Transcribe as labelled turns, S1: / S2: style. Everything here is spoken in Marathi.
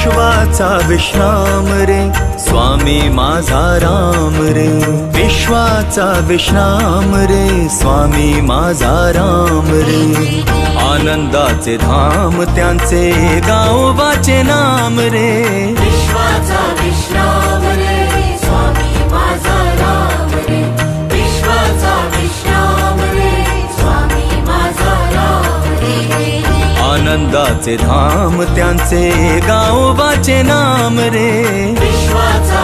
S1: विश्वाचा विश्राम रे स्वामी माझा राम रे, विश्वाचा विश्राम रे स्वामी माझा राम रे। आनंदाचे धाम त्यांचे गावोबाचे नाम रे,
S2: विश्वाचा विश्राम रे स्वामी माझा राम रे, विश्वाचा विश्राम रे स्वामी माझा राम रे।
S1: आनंदाचे धाम त्यांचे गावोबाचे नाम रे,
S2: विश्वाचा